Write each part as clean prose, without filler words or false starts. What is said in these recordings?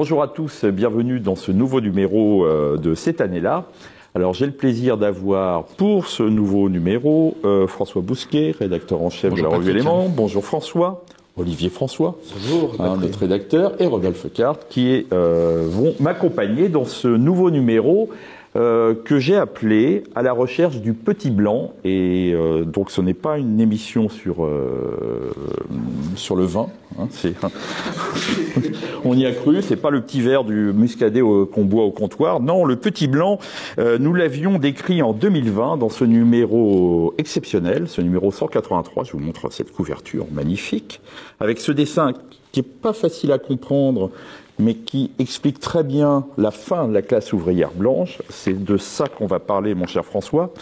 Bonjour à tous, bienvenue dans ce nouveau numéro de cette année-là. Alors j'ai le plaisir d'avoir pour ce nouveau numéro François Bousquet, rédacteur en chef de la revue Éléments. Bonjour François. Olivier François, bonjour, notre rédacteur, et Rodolphe Carte qui vont m'accompagner dans ce nouveau numéro que j'ai appelé « À la recherche du petit blanc ». Et donc ce n'est pas une émission sur le vin, hein, on y a cru, c'est pas le petit verre du muscadet qu'on boit au comptoir. Non, le petit blanc, nous l'avions décrit en 2020 dans ce numéro exceptionnel, ce numéro 183. Je vous montre cette couverture magnifique, avec ce dessin qui est pas facile à comprendre, mais qui explique très bien la fin de la classe ouvrière blanche. C'est de ça qu'on va parler, mon cher François.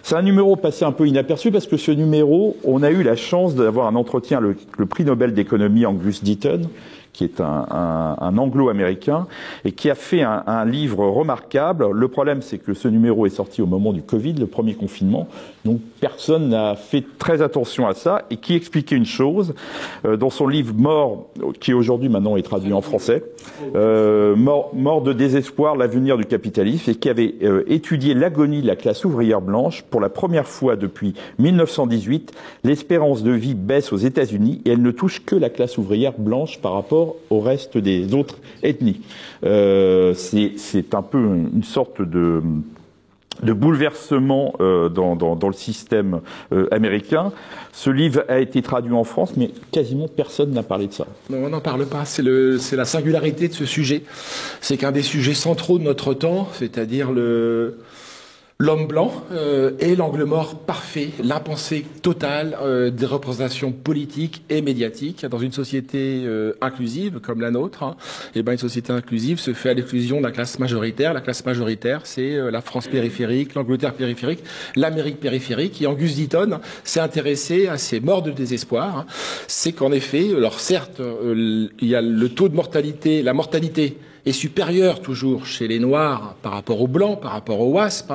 C'est un numéro passé un peu inaperçu, parce que ce numéro, on a eu la chance d'avoir un entretien, le prix Nobel d'économie Angus Deaton, qui est un anglo-américain, et qui a fait un livre remarquable. Le problème, c'est que ce numéro est sorti au moment du Covid, le premier confinement, donc personne n'a fait très attention à ça, et qui expliquait une chose, dans son livre « Mort », qui aujourd'hui maintenant est traduit en français, Mort de désespoir, l'avenir du capitalisme, et qui avait étudié l'agonie de la classe ouvrière blanche. Pour la première fois depuis 1918, l'espérance de vie baisse aux États-Unis, et elle ne touche que la classe ouvrière blanche par rapport au reste des autres ethnies. C'est un peu une sorte de bouleversement dans le système américain. Ce livre a été traduit en France, mais quasiment personne n'a parlé de ça. Non, on n'en parle pas. C'est la singularité de ce sujet. C'est qu'un des sujets centraux de notre temps, c'est-à-dire l'homme blanc est l'angle mort parfait, l'impensé total des représentations politiques et médiatiques dans une société inclusive comme la nôtre. Et ben une société inclusive se fait à l'exclusion de la classe majoritaire. La classe majoritaire, c'est la France périphérique, l'Angleterre périphérique, l'Amérique périphérique. Et Angus Deaton s'est intéressé à ces morts de désespoir. C'est qu'en effet, alors certes, il y a le taux de mortalité, la mortalité est supérieure toujours chez les Noirs par rapport aux Blancs, par rapport aux WASP,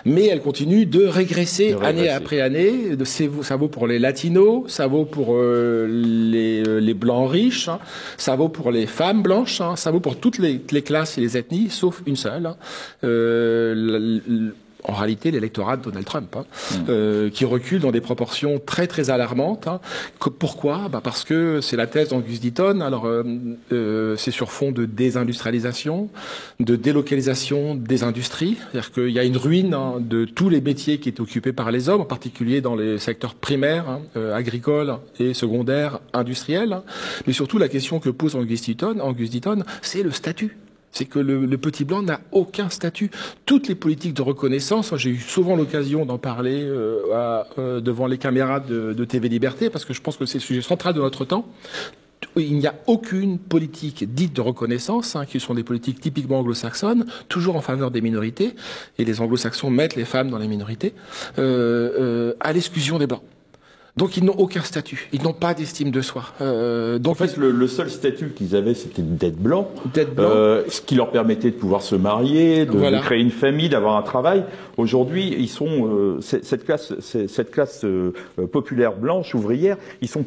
mais elle continue de régresser année après année. Ça vaut pour les Latinos, ça vaut pour les Blancs riches, ça vaut pour les femmes blanches, ça vaut pour toutes les classes et les ethnies, sauf une seule. En réalité, l'électorat de Donald Trump, qui recule dans des proportions très très alarmantes. Pourquoi ? Parce que c'est la thèse d'Angus Deaton. Alors, c'est sur fond de désindustrialisation, de délocalisation des industries. C'est-à-dire qu'il y a une ruine de tous les métiers qui étaient occupés par les hommes, en particulier dans les secteurs primaires, agricoles et secondaires, industriels. Mais surtout, la question que pose Angus Deaton, c'est le statut. C'est que le petit blanc n'a aucun statut. Toutes les politiques de reconnaissance, j'ai eu souvent l'occasion d'en parler devant les caméras de TV Liberté, parce que je pense que c'est le sujet central de notre temps. Il n'y a aucune politique dite de reconnaissance, qui sont des politiques typiquement anglo-saxonnes, toujours en faveur des minorités, et les anglo-saxons mettent les femmes dans les minorités, à l'exclusion des blancs. Donc ils n'ont aucun statut, ils n'ont pas d'estime de soi. Donc en fait, le seul statut qu'ils avaient, c'était d'être blanc, ce qui leur permettait de pouvoir se marier, de créer une famille, d'avoir un travail. Aujourd'hui, ils sont cette classe populaire blanche ouvrière, ils sont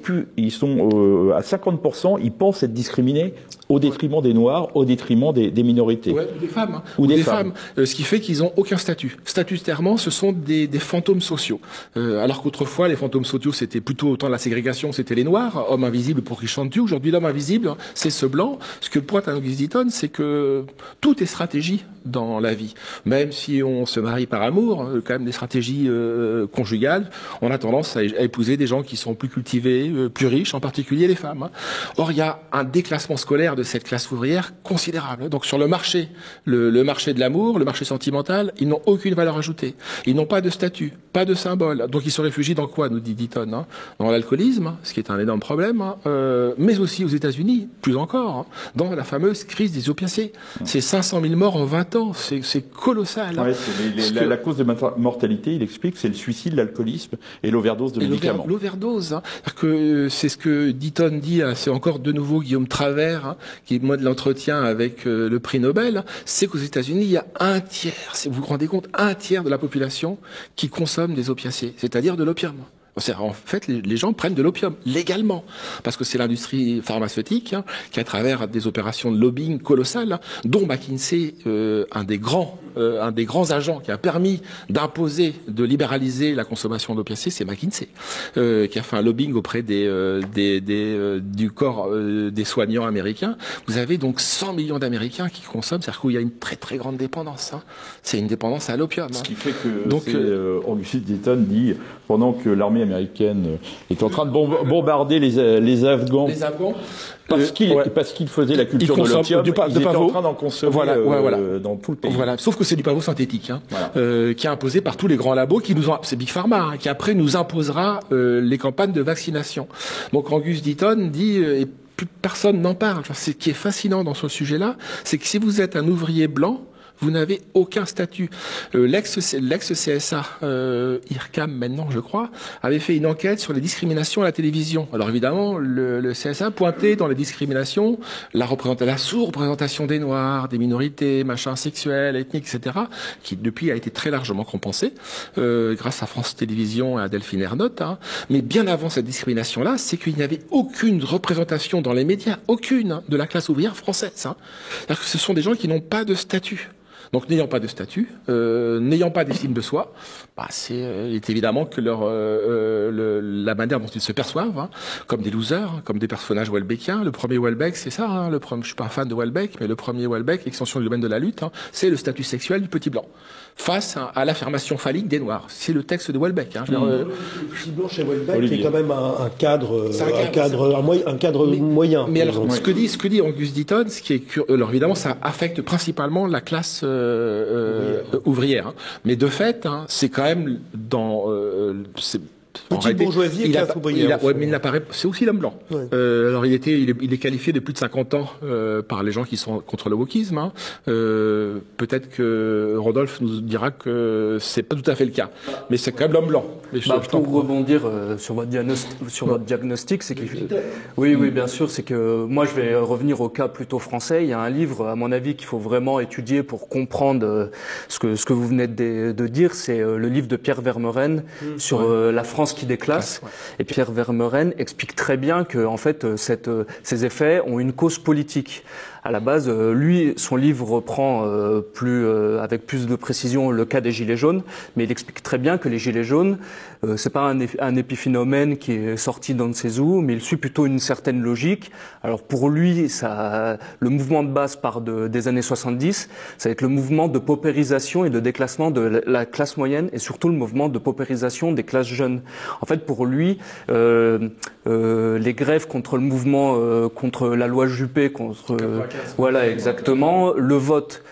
à 50%, ils pensent être discriminés au détriment des Noirs, au détriment des minorités. Ouais, ou des femmes. Ou des femmes. Ce qui fait qu'ils n'ont aucun statut. Statutairement, ce sont des fantômes sociaux. Alors qu'autrefois, les fantômes sociaux, c'était plutôt autant de la ségrégation, c'était les Noirs, hommes invisibles pour qui chantent-tu. Aujourd'hui, l'homme invisible, c'est ce blanc. Ce que pointe Angus Deaton, c'est que tout est stratégie dans la vie. Même si on se marie par amour, quand même des stratégies conjugales, on a tendance à épouser des gens qui sont plus cultivés, plus riches, en particulier les femmes. Or, il y a un déclassement scolaire de cette classe ouvrière considérable. Donc sur le marché, le marché de l'amour, le marché sentimental, ils n'ont aucune valeur ajoutée. Ils n'ont pas de statut, pas de symbole. Donc ils se réfugient dans quoi, nous dit Deaton, dans l'alcoolisme, ce qui est un énorme problème, mais aussi aux États-Unis, plus encore, dans la fameuse crise des opiacés. C'est 500 000 morts en 20 ans, c'est colossal. Ouais, la cause de mortalité, il explique, c'est le suicide, l'alcoolisme et l'overdose de médicaments. L'overdose, c'est ce que Deaton dit, c'est encore de nouveau Guillaume Travers, qui modèle l'entretien avec le prix Nobel, c'est qu'aux États-Unis, il y a un tiers, vous vous rendez compte, un tiers de la population qui consomme des opiacés, c'est-à-dire de l'opium. En fait, les gens prennent de l'opium légalement, parce que c'est l'industrie pharmaceutique qui, à travers des opérations de lobbying colossales, dont McKinsey, un des grands agents qui a permis d'imposer, de libéraliser la consommation d'opiacés, c'est McKinsey, qui a fait un lobbying auprès du corps des soignants américains. Vous avez donc 100 millions d'Américains qui consomment, c'est-à-dire qu'il y a une très très grande dépendance. C'est une dépendance à l'opium. Ce qui fait que August Deaton dit, pendant que l'armée américaine est en train de bombarder les Afghans. Les Afghans. Parce qu'il faisait la culture de l'opium, ils étaient en train d'en consommer dans tout le pays. Voilà. Sauf que c'est du pavot synthétique, qui est imposé par tous les grands labos, c'est Big Pharma, qui après nous imposera les campagnes de vaccination. Donc August Deaton dit, et plus personne n'en parle. Enfin, ce qui est fascinant dans ce sujet-là, c'est que si vous êtes un ouvrier blanc, vous n'avez aucun statut. L'ex-CSA, IRCAM maintenant, je crois, avait fait une enquête sur les discriminations à la télévision. Alors évidemment, le CSA pointait dans les discriminations la sous-représentation des Noirs, des minorités, sexuelles, ethniques, etc., qui depuis a été très largement compensée grâce à France Télévisions et à Delphine Ernotte. Mais bien avant cette discrimination-là, c'est qu'il n'y avait aucune représentation dans les médias, aucune, de la classe ouvrière française. C'est-à-dire que ce sont des gens qui n'ont pas de statut. Donc, n'ayant pas de statut, n'ayant pas d'estime de soi, c'est évidemment que la manière dont ils se perçoivent, comme des losers, comme des personnages Houellebecquiens. Le premier Houellebecq, c'est ça. Je suis pas un fan de Houellebecq, mais le premier Houellebecq, extension du domaine de la lutte, c'est le statut sexuel du petit blanc face à l'affirmation phallique des Noirs. C'est le texte de Houellebecq. Le petit blanc chez Houellebecq est quand même un cadre moyen. Mais alors, ce que dit August Deaton, ce qui est alors évidemment, ça affecte principalement la classe ouvrière. Mais de fait, c'est quand même dans petite bourgeoisie et classe ouvrière. Mais il apparaît, c'est aussi l'homme blanc. Ouais. Alors il est qualifié de plus de 50 ans par les gens qui sont contre le wokisme. Peut-être que Rodolphe nous dira que c'est pas tout à fait le cas, mais c'est quand même l'homme blanc. Pour rebondir sur votre diagnostic, c'est que oui, bien sûr, c'est que moi je vais revenir au cas plutôt français. Il y a un livre, à mon avis, qu'il faut vraiment étudier pour comprendre ce que vous venez de dire. C'est le livre de Pierre Vermeuren sur la France qui déclasse. Et Pierre Vermeuren explique très bien que, en fait, ces effets ont une cause politique. À la base, lui, son livre reprend avec plus de précision le cas des Gilets jaunes, mais il explique très bien que les Gilets jaunes, c'est pas un épiphénomène qui est sorti d'on ne sait où, mais il suit plutôt une certaine logique. Alors pour lui, le mouvement de base part des années 70, ça va être le mouvement de paupérisation et de déclassement de la classe moyenne, et surtout le mouvement de paupérisation des classes jeunes. En fait, pour lui, les grèves contre le mouvement, contre la loi Juppé, voilà, exactement. Le vote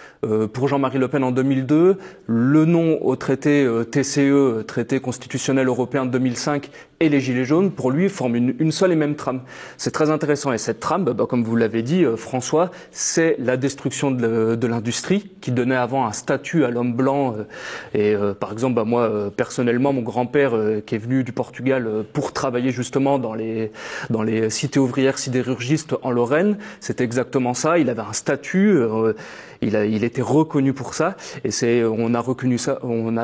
pour Jean-Marie Le Pen en 2002, le non au traité TCE, traité constitutionnel européen de 2005, et les Gilets jaunes, pour lui, forment une seule et même trame. C'est très intéressant. Et cette trame, comme vous l'avez dit, François, c'est la destruction de l'industrie, qui donnait avant un statut à l'homme blanc. Par exemple, moi, personnellement, mon grand-père, qui est venu du Portugal pour travailler justement dans les cités ouvrières sidérurgistes en Lorraine, c'était exactement ça. Il avait un statut, il était reconnu pour ça. Et on a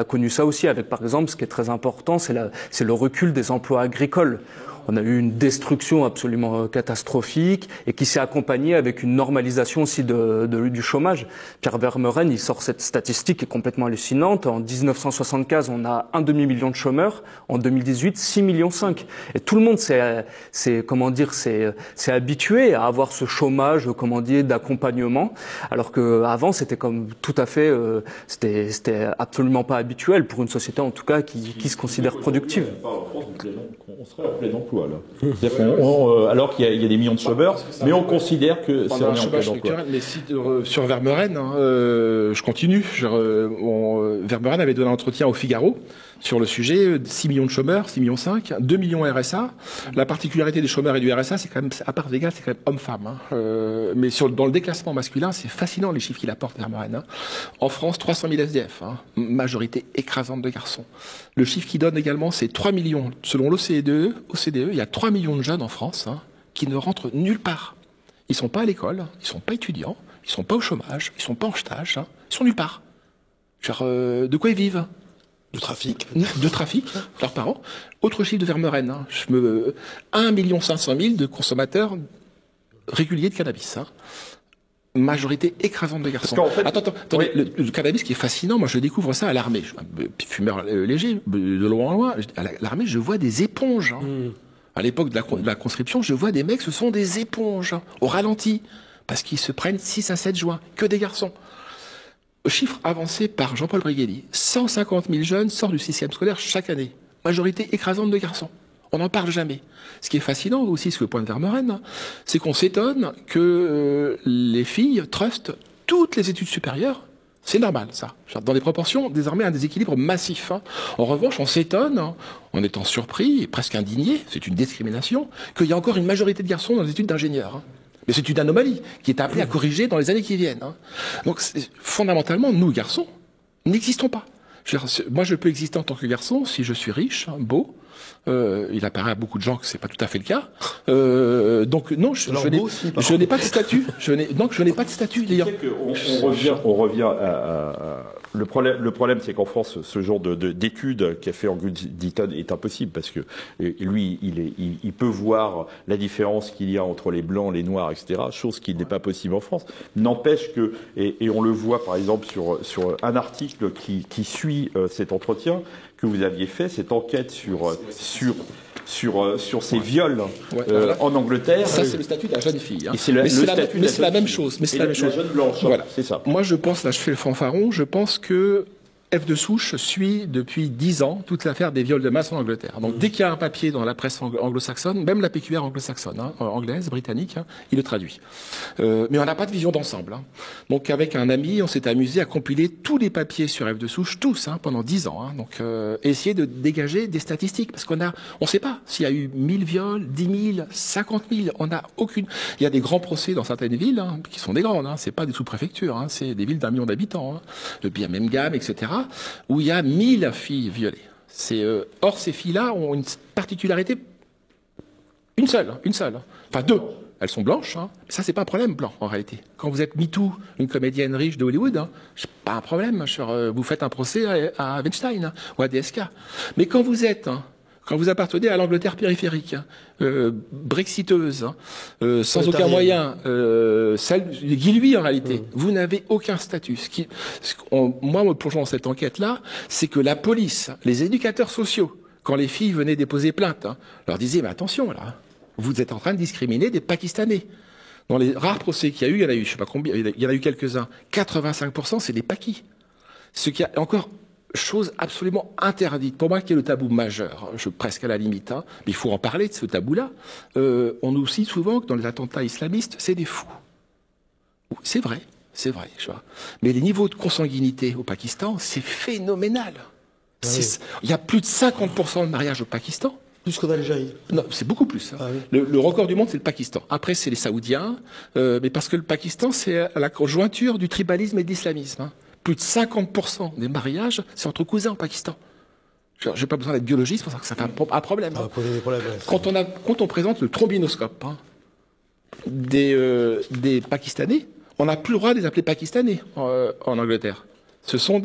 connu ça aussi avec, par exemple, ce qui est très important, c'est le recul des emplois agricoles. On a eu une destruction absolument catastrophique et qui s'est accompagnée avec une normalisation aussi du chômage. Pierre Vermeuren, il sort cette statistique qui est complètement hallucinante. En 1975, on a 1 demi-million de chômeurs. En 2018, 6,5 millions. Et tout le monde s'est habitué à avoir ce chômage, d'accompagnement. Alors qu'avant, c'était comme tout à fait, c'était absolument pas habituel pour une société, en tout cas, qui se considère productive. On serait en plein emploi, là. Alors qu'il y a des millions de chômeurs, mais on considère que c'est un chômage structurel. Mais sur Vermeuren, je continue. Vermeuren avait donné un entretien au Figaro sur le sujet, 6 millions de chômeurs, 6,5 millions, 2 millions RSA. La particularité des chômeurs et du RSA, c'est quand même, à part égales, c'est quand même homme-femme. Mais dans le déclassement masculin, c'est fascinant les chiffres qu'il apporte, Vermeuren. En France, 300 000 SDF, majorité écrasante de garçons. Le chiffre qu'il donne également, c'est 3 millions. Selon l'OCDE, il y a 3 millions de jeunes en France qui ne rentrent nulle part. Ils sont pas à l'école, ils sont pas étudiants, ils sont pas au chômage, ils sont pas en stage, ils sont nulle part. De quoi ils vivent? De trafic, leurs parents. Autre chiffre de Vermeuren, 1 500 000 de consommateurs réguliers de cannabis. Majorité écrasante de garçons. En fait, attendez, oui. Le cannabis qui est fascinant, moi je découvre ça à l'armée. Je suis un fumeur léger, de loin en loin. À l'armée, je vois des éponges. À l'époque de la conscription, je vois des mecs, ce sont des éponges, au ralenti, parce qu'ils se prennent 6 à 7 joints, que des garçons. Chiffre avancé par Jean-Paul Brigelli, 150 000 jeunes sortent du système scolaire chaque année. Majorité écrasante de garçons. On n'en parle jamais. Ce qui est fascinant aussi, ce que pointe Vermeuren, c'est qu'on s'étonne que les filles trustent toutes les études supérieures. C'est normal, ça. Dans des proportions, désormais, un déséquilibre massif. En revanche, on s'étonne, en étant surpris et presque indigné, c'est une discrimination, qu'il y a encore une majorité de garçons dans les études d'ingénieurs. Mais c'est une anomalie qui est appelée à corriger dans les années qui viennent. Donc, fondamentalement, nous, garçons, n'existons pas. Moi, je peux exister en tant que garçon si je suis riche, beau. Il apparaît à beaucoup de gens que c'est pas tout à fait le cas. Donc non, je n'ai pas de statut. Donc je n'ai pas de statut d'ailleurs. On revient à le problème, c'est qu'en France, ce genre d'études qu'a fait Angus Deaton est impossible parce que lui, il peut voir la différence qu'il y a entre les blancs, les noirs, etc. Chose qui n'est pas possible en France. N'empêche que, et on le voit par exemple sur un article qui suit cet entretien que vous aviez fait, cette enquête sur ces viols en Angleterre. Ça, c'est le statut de la jeune fille. Mais c'est la même chose. Mais c'est la même chose. La jeune blanche, voilà. C'est ça. Moi, je pense, là, je fais le fanfaron, je pense que F de Souche suit depuis 10 ans toute l'affaire des viols de masse en Angleterre. Donc, dès qu'il y a un papier dans la presse anglo-saxonne, même la PQR anglo-saxonne, anglaise, britannique, il le traduit. Mais on n'a pas de vision d'ensemble. Donc, avec un ami, on s'est amusé à compiler tous les papiers sur F de Souche, tous, pendant 10 ans. Donc, essayer de dégager des statistiques, parce on sait pas s'il y a eu 1000 viols, 10 000, 50 000. On n'a aucune. Il y a des grands procès dans certaines villes qui sont des grandes. C'est pas des sous-préfectures. C'est des villes d'1 million d'habitants. Le Birmingham, etc. Où il y a 1000 filles violées. Or, ces filles-là ont une particularité, une seule, enfin 2. Elles sont blanches, mais ça, c'est pas un problème blanc, en réalité. Quand vous êtes MeToo, une comédienne riche de Hollywood, c'est pas un problème. Vous faites un procès à Weinstein ou à DSK. Mais quand vous appartenez à l'Angleterre périphérique, brexiteuse, sans aucun moyen, celle de Guillouis en réalité, vous n'avez aucun statut. Moi, me plongeant dans cette enquête-là, c'est que la police, les éducateurs sociaux, quand les filles venaient déposer plainte, leur disaient, mais attention là, vous êtes en train de discriminer des Pakistanais. Dans les rares procès qu'il y a eu, il y en a eu, je sais pas combien, il y en a eu quelques-uns, 85%, c'est des Pakis. Ce qui a encore chose absolument interdite, pour moi qui est le tabou majeur, presque à la limite, mais il faut en parler de ce tabou-là. On nous cite souvent que dans les attentats islamistes, c'est des fous. C'est vrai, je vois. Mais les niveaux de consanguinité au Pakistan, c'est phénoménal. Il y a plus de 50% de mariages au Pakistan. Plus qu'en Algérie. Non, c'est beaucoup plus. Le record du monde, c'est le Pakistan. Après, c'est les Saoudiens, mais parce que le Pakistan, c'est à la conjointure du tribalisme et de l'islamisme. Plus de 50% des mariages, c'est entre cousins au Pakistan. Je n'ai pas besoin d'être biologiste pour ça que ça fait un problème. Quand on présente le trombinoscope des Pakistanais, on n'a plus le droit de les appeler Pakistanais en Angleterre. Ce sont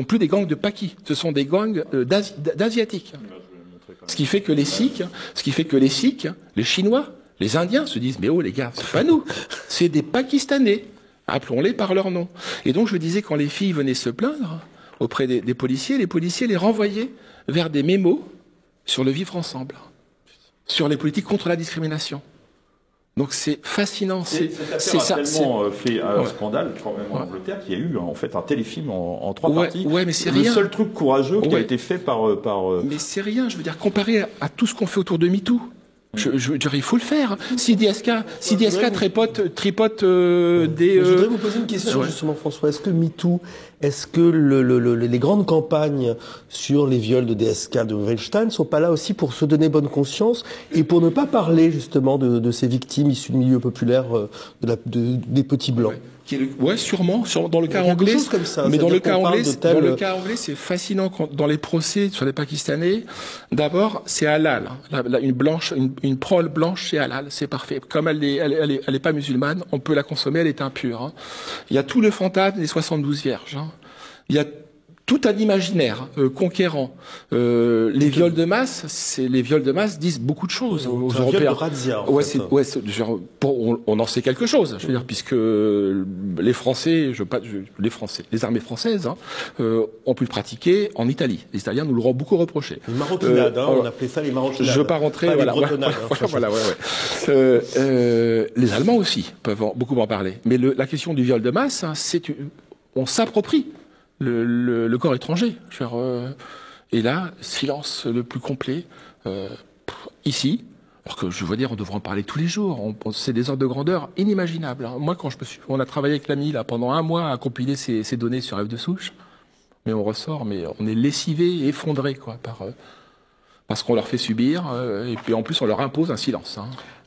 plus des gangs de Pakis, ce sont des gangs d'Asiatiques. Ce qui fait que les Sikhs, les Chinois, les Indiens se disent, mais oh les gars, c'est pas nous, c'est des Pakistanais. Appelons-les par leur nom. Et donc je disais, quand les filles venaient se plaindre auprès des policiers, les policiers les renvoyaient vers des mémos sur le vivre ensemble, sur les politiques contre la discrimination. Donc c'est fascinant. Ça a tellement fait un scandale quand même en Angleterre qu'il y a eu en fait un téléfilm en 3 parties. Ouais, mais c'est le rien. Seul truc courageux qui a été fait par. Mais c'est rien. Je veux dire, comparé à tout ce qu'on fait autour de MeToo. Je veux dire, il faut le faire. Si DSK tripote des... Je voudrais vous poser une question justement, François. Est-ce que MeToo, est-ce que les grandes campagnes sur les viols de DSK, de Weinstein, sont pas là aussi pour se donner bonne conscience et pour ne pas parler justement de ces victimes issues de milieux populaires, des petits blancs? Ouais, sûrement dans le cas anglais. Comme ça, mais dans le cas anglais, c'est fascinant dans les procès sur les Pakistanais. D'abord, c'est halal. Une prole blanche, c'est halal, c'est parfait. Comme elle est pas musulmane, on peut la consommer, elle est impure. Il y a tout le fantasme des 72 vierges. Il y a tout un imaginaire conquérant. Les viols de masse, les viols de masse disent beaucoup de choses aux Européens. Razzia, on en sait quelque chose, je veux dire, puisque les Français, les armées françaises ont pu le pratiquer en Italie. Les Italiens nous l'auront beaucoup reproché. Les maroquinades, on appelait ça les maroquinades. Je veux pas rentrer. Pas voilà, les bretonnades, les Allemands aussi peuvent beaucoup en parler. Mais la question du viol de masse, on s'approprie le corps étranger. Et là, silence le plus complet. Ici, alors que je veux dire, on devrait en parler tous les jours. C'est des ordres de grandeur inimaginables. Moi, quand on a travaillé avec l'AMI là pendant 1 mois à compiler ces données sur F de souche, mais on ressort, mais on est lessivé, effondré, quoi, parce qu'on leur fait subir, et puis en plus on leur impose un silence.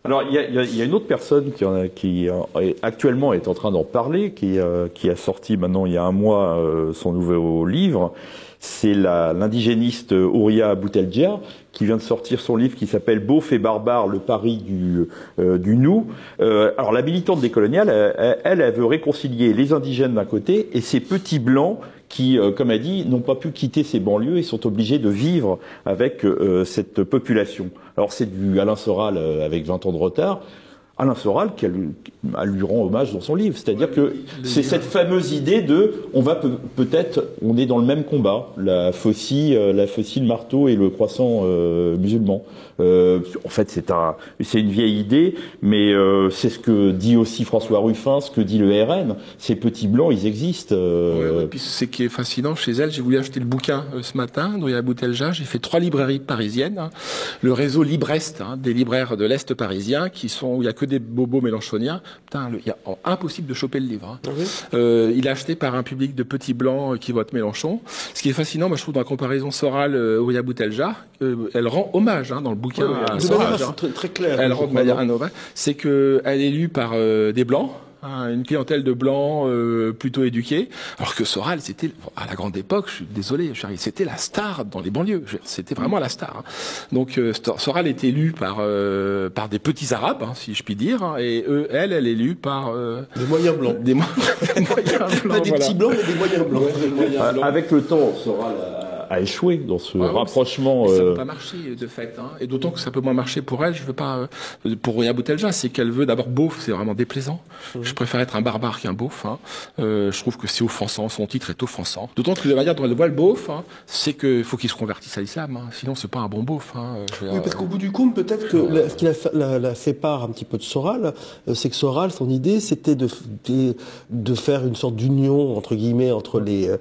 Alors il y a une autre personne qui actuellement est en train d'en parler, qui a sorti maintenant il y a 1 mois son nouveau livre. C'est l'indigéniste Ouria Bouteldia qui vient de sortir son livre qui s'appelle Beauf et barbare, le pari du nous. Alors la militante décoloniale, elle veut réconcilier les indigènes d'un côté et ces petits blancs qui, comme elle dit, n'ont pas pu quitter ces banlieues et sont obligés de vivre avec cette population. Alors c'est du Alain Soral avec 20 ans de retard. Alain Soral qui lui rend hommage dans son livre. C'est-à-dire que c'est cette fameuse idée de on va peut-être, on est dans le même combat, la faucille, le marteau et le croissant musulman. En fait, c'est une vieille idée, mais c'est ce que dit aussi François Ruffin, ce que dit le RN. Ces petits blancs, ils existent. Oui, puis ce qui est fascinant chez elle, j'ai voulu acheter le bouquin ce matin, dont il y a Boutelja. J'ai fait 3 librairies parisiennes, le réseau Librest, des libraires de l'Est parisien, où il y a que des bobos mélenchoniens. Putain, il est impossible de choper le livre. Ah oui. Il est acheté par un public de petits blancs qui votent Mélenchon. Ce qui est fascinant, moi, je trouve, dans la comparaison Soral-Ouria Boutelja, elle rend hommage dans le bouquin à Soral. Très clair. Elle rend de manière innovante. C'est qu'elle est élue par des blancs. Une clientèle de blancs plutôt éduqués, alors que Soral, c'était, à la grande époque, je suis désolé, c'était la star dans les banlieues, c'était vraiment la star. Donc Soral est élue par des petits arabes, si je puis dire, et elle est élue par... des moyens blancs. Des moyens blancs, pas des petits blancs, mais des moyens blancs. Avec le temps, Soral a échoué dans ce rapprochement. Ça n'a pas marché de fait, et d'autant que ça peut moins marcher pour elle. Je veux pas pour Ouria Boutelja, c'est qu'elle veut d'abord beauf, c'est vraiment déplaisant. Je préfère être un barbare qu'un beauf. Je trouve que c'est offensant, son titre est offensant. D'autant que la manière dont elle voit le beauf, c'est qu'il faut qu'il se convertisse à l'islam. Sinon, c'est pas un bon beauf. Oui, parce qu'au bout du compte, peut-être que ce qui la sépare un petit peu de Soral, c'est que Soral, son idée, c'était de faire une sorte d'union entre guillemets entre les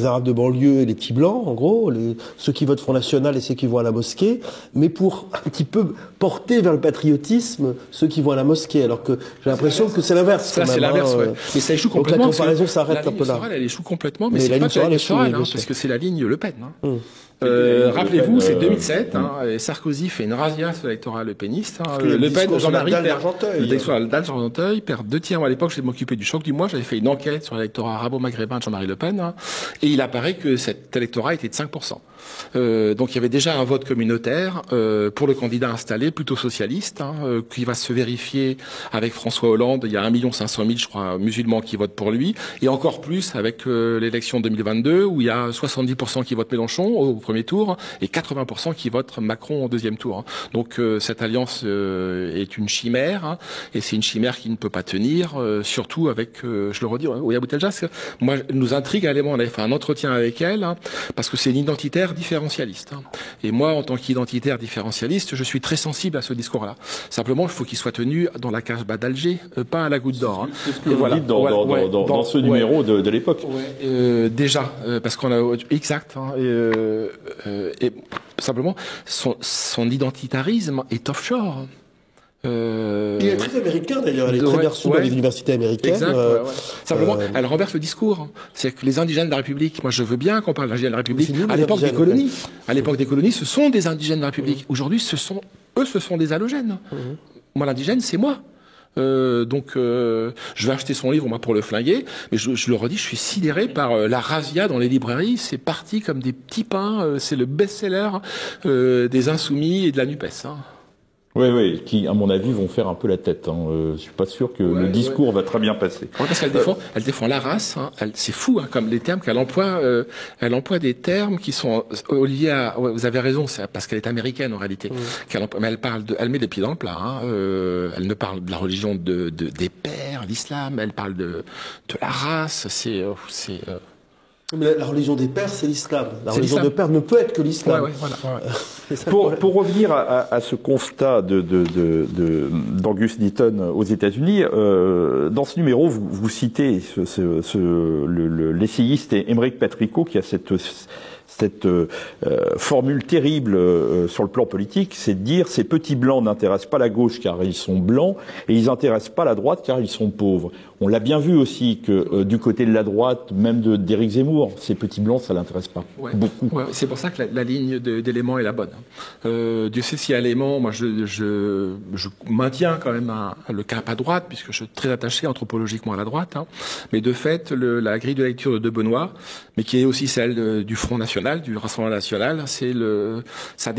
Arabes de banlieue et les petits blancs, en gros, ceux qui votent Front National et ceux qui vont à la mosquée, mais pour un petit peu porter vers le patriotisme ceux qui vont à la mosquée, alors que j'ai l'impression que c'est l'inverse. Ça, c'est l'inverse, ouais. Mais ça échoue complètement. Donc la comparaison s'arrête un peu là. Elle échoue complètement, mais c'est pas la ligne Soral, parce que c'est la ligne Le Pen. Rappelez-vous, c'est 2007, et Sarkozy fait une razzia sur l'électorat lepéniste. Le Pen, Jean-Marie perd 2 tiers. À l'époque, je m'occupais du choc du mois, j'avais fait une enquête sur l'électorat arabo-maghrébin de Jean-Marie Le Pen, et il apparaît que cet électorat était de 5%. Donc il y avait déjà un vote communautaire pour le candidat installé, plutôt socialiste, qui va se vérifier avec François Hollande. Il y a 1 500 000, je crois, musulmans qui votent pour lui, et encore plus avec l'élection 2022, où il y a 70% qui votent Mélenchon au premier tour et 80% qui votent Macron au deuxième tour. Donc cette alliance est une chimère, et c'est une chimère qui ne peut pas tenir, surtout avec, je le redis, Ouria Boutelja, moi, nous intrigue, on avait fait un entretien avec elle, parce que c'est une identitaire différentialiste. Et moi, en tant qu'identitaire différentialiste, je suis très sensible à ce discours-là. Simplement, il faut qu'il soit tenu dans la Casbah d'Alger, pas à la Goutte d'Or. C'est ce que vous dites dans ce numéro de l'époque. Déjà, parce qu'on a... Exact. Et simplement, son identitarisme est offshore. Il est très américain d'ailleurs, elle est très berceau dans les universités américaines. Exact, Simplement, elle renverse le discours. C'est que les indigènes de la République, moi je veux bien qu'on parle d'indigènes de la République, à l'époque des colonies. À l'époque des colonies, ce sont des indigènes de la République. Aujourd'hui, ce sont des allogènes. Moi, l'indigène, c'est moi. Donc, je vais acheter son livre, moi, pour le flinguer. Mais je le redis, je suis sidéré par la razzia dans les librairies. C'est parti comme des petits pains. C'est le best-seller des Insoumis et de la NUPES. Oui, oui, qui, à mon avis, vont faire un peu la tête. Je suis pas sûr que le discours va très bien passer. Ouais, parce qu'elle défend la race. Hein. C'est fou, hein, comme les termes qu'elle emploie. Elle emploie des termes qui sont liés à. Ouais, vous avez raison, c'est parce qu'elle est américaine en réalité. Mais elle parle elle met des pieds dans le plat. Hein. Elle ne parle de la religion des pères, l'islam. Elle parle de la race. Mais la religion des pères, c'est l'islam. La religion des pères ne peut être que l'islam. Pour revenir à ce constat d'Auguste Deaton aux États-Unis, dans ce numéro, vous citez l'essayiste Émeric Patricot qui a cette formule terrible sur le plan politique, c'est de dire ces petits blancs n'intéressent pas la gauche car ils sont blancs et ils n'intéressent pas la droite car ils sont pauvres. On l'a bien vu aussi que du côté de la droite, même d'Éric Zemmour, ces petits blancs, ça l'intéresse pas beaucoup. Ouais, c'est pour ça que la ligne d'Éléments est la bonne. Dieu sait si à Éléments, moi je maintiens quand même le cap à droite puisque je suis très attaché anthropologiquement à la droite. Hein. Mais de fait, la grille de lecture de Benoît, mais qui est aussi celle du Front National, du Rassemblement National, ça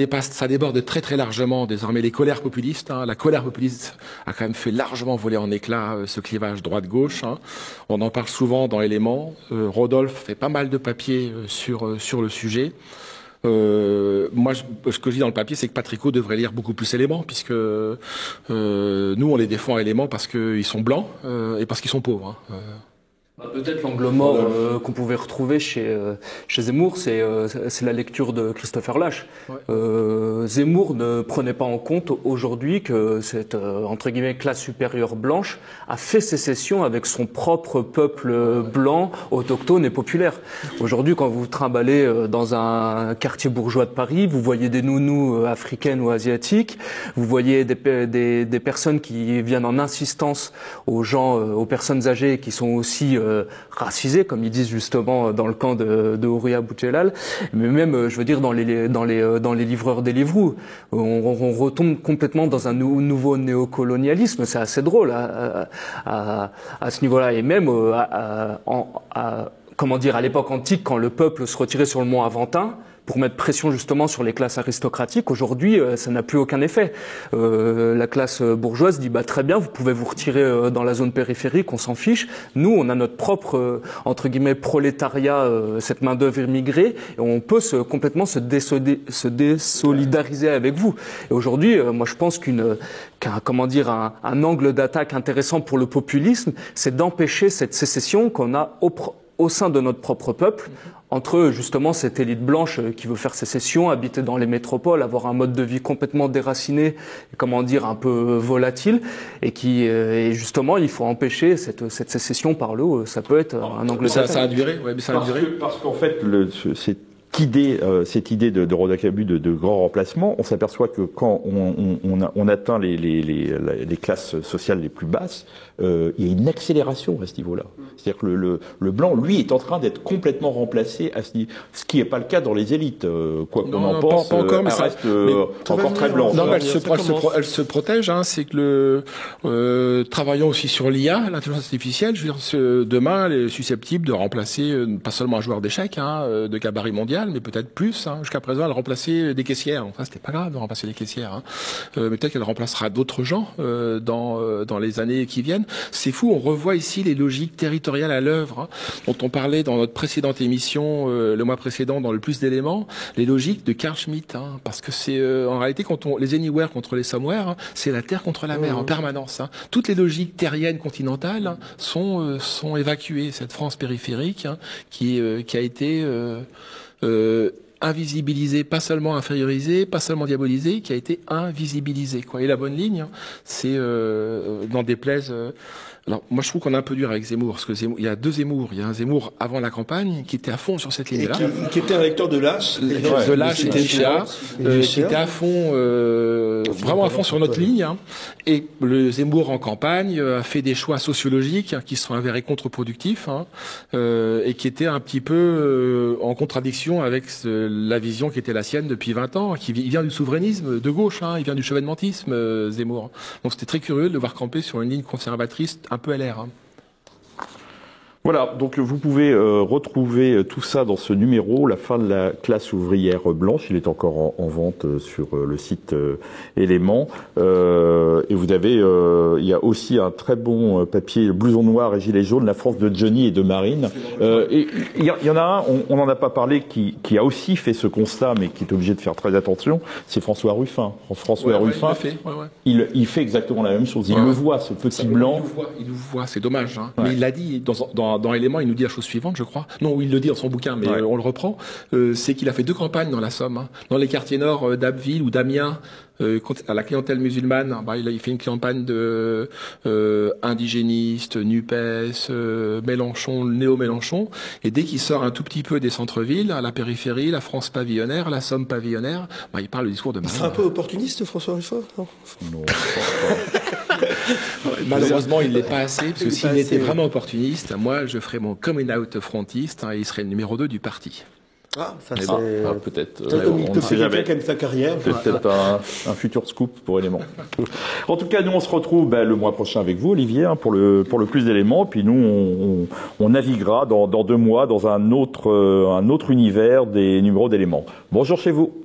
déborde très très largement désormais les colères populistes. Hein. La colère populiste a quand même fait largement voler en éclats ce clivage droite-gauche. Hein. On en parle souvent dans Éléments. Rodolphe fait pas mal de papiers sur le sujet. Moi, ce que je dis dans le papier, c'est que Patricot devrait lire beaucoup plus Éléments, puisque nous, on les défend à Éléments parce qu'ils sont blancs et parce qu'ils sont pauvres. Hein. Peut-être l'angle mort qu'on pouvait retrouver chez Zemmour, c'est la lecture de Christopher Lasch. Ouais. Zemmour ne prenait pas en compte aujourd'hui que cette entre guillemets classe supérieure blanche a fait sécession avec son propre peuple blanc, autochtone et populaire. Aujourd'hui, quand vous trimballez dans un quartier bourgeois de Paris, vous voyez des nounous africaines ou asiatiques, vous voyez des personnes qui viennent en insistance aux personnes âgées qui sont aussi racisés, comme ils disent justement dans le camp de Horia Boutjelal, mais même, je veux dire, dans les livreurs des Livroux, on retombe complètement dans un nouveau néocolonialisme. C'est assez drôle à ce niveau-là, et même comment dire, à l'époque antique, quand le peuple se retirait sur le mont Aventin pour mettre pression justement sur les classes aristocratiques. Aujourd'hui, ça n'a plus aucun effet. La classe bourgeoise dit très bien, vous pouvez vous retirer dans la zone périphérique, on s'en fiche. Nous, on a notre propre entre guillemets prolétariat, cette main d'œuvre immigrée, et on peut complètement se désolidariser avec vous. Et aujourd'hui, moi, je pense un angle d'attaque intéressant pour le populisme, c'est d'empêcher cette sécession qu'on a au sein de notre propre peuple, entre justement cette élite blanche qui veut faire sécession, habiter dans les métropoles, avoir un mode de vie complètement déraciné, un peu volatile, et justement il faut empêcher cette sécession par le haut. Ça peut être un angle d'attaque. Ça a duré, ouais, mais ça a duré. Parce qu'en fait, cette idée de Roda Cabu de grand remplacement, on s'aperçoit que quand on atteint les classes sociales les plus basses, il y a une accélération à ce niveau-là. C'est-à-dire que le blanc, lui, est en train d'être complètement remplacé à ce niveau, ce qui n'est pas le cas dans les élites. Quoi qu'on en pense, pas encore, mais elle reste encore très blanche. Non, elle se protège. Hein, c'est que travaillant aussi sur l'IA, l'intelligence artificielle, je veux dire, demain, elle est susceptible de remplacer pas seulement un joueur d'échecs de gabarit mondial, mais peut-être plus. Hein. Jusqu'à présent, elle remplaçait des caissières. Enfin, c'était pas grave de remplacer les caissières. Hein. Mais peut-être qu'elle remplacera d'autres gens dans les années qui viennent. C'est fou, on revoit ici les logiques territoriales à l'œuvre, hein, dont on parlait dans notre précédente émission, le mois précédent, dans le plus d'éléments, les logiques de Carl Schmitt. Hein, parce que c'est, en réalité, les anywhere contre les somewhere, hein, c'est la terre contre la mer en permanence. Hein. Toutes les logiques terriennes continentales sont évacuées. Cette France périphérique qui a été invisibilisé, pas seulement infériorisé, pas seulement diabolisé, qui a été invisibilisé. Et la bonne ligne, c'est n'en déplaise. Alors, moi, je trouve qu'on est un peu dur avec Zemmour, parce que il y a deux Zemmour. Il y a un Zemmour avant la campagne, qui était à fond sur cette ligne-là. Qui était un lecteur de Lasch. De Lasch et d'Ishia, qui était à fond, vraiment à fond sur notre ligne. Hein. Et le Zemmour en campagne a fait des choix sociologiques qui se sont avérés contre-productifs, et qui étaient un petit peu en contradiction avec la vision qui était la sienne depuis 20 ans. Il vient du souverainisme de gauche, il vient du chevènementisme, Zemmour. Donc c'était très curieux de le voir camper sur une ligne conservatrice un peu LR. Voilà, donc vous pouvez retrouver tout ça dans ce numéro, la fin de la classe ouvrière blanche. Il est encore en vente sur le site Éléments. Et vous avez, il y a aussi un très bon papier, Blouson noir et gilet jaune, la France de Johnny et de Marine. Et il y en a un, on n'en a pas parlé, qui a aussi fait ce constat, mais qui est obligé de faire très attention. C'est François Ruffin. François Ruffin, il fait exactement la même chose. Il le voit, ce petit blanc. Il le voit, c'est dommage. Hein. Mais il l'a dit dans Éléments, il nous dit la chose suivante, je crois. Non, il le dit dans son bouquin, mais on le reprend. C'est qu'il a fait 2 campagnes dans la Somme, hein. Dans les quartiers nord d'Abbeville ou d'Amiens, à la clientèle musulmane. Il fait une campagne de indigénistes, NUPES, Mélenchon, néo-Mélenchon. Et dès qu'il sort un tout petit peu des centres-villes, à la périphérie, la France pavillonnaire, la Somme pavillonnaire, il parle le discours de Marine. C'est un peu opportuniste, François Ruffin, non? Non, malheureusement, il l'est pas assez, parce que s'il était vraiment opportuniste, moi, je ferais mon coming out frontiste, et il serait le numéro 2 du parti. Ah, ça c'est... peut-être. On ne sait jamais. Comme sa carrière. C'est peut-être un futur scoop pour Éléments. En tout cas, nous, on se retrouve le mois prochain avec vous, Olivier, hein, pour le plus d'Éléments. Puis nous, on naviguera dans 2 mois dans un autre univers des numéros d'Éléments. Bonjour chez vous.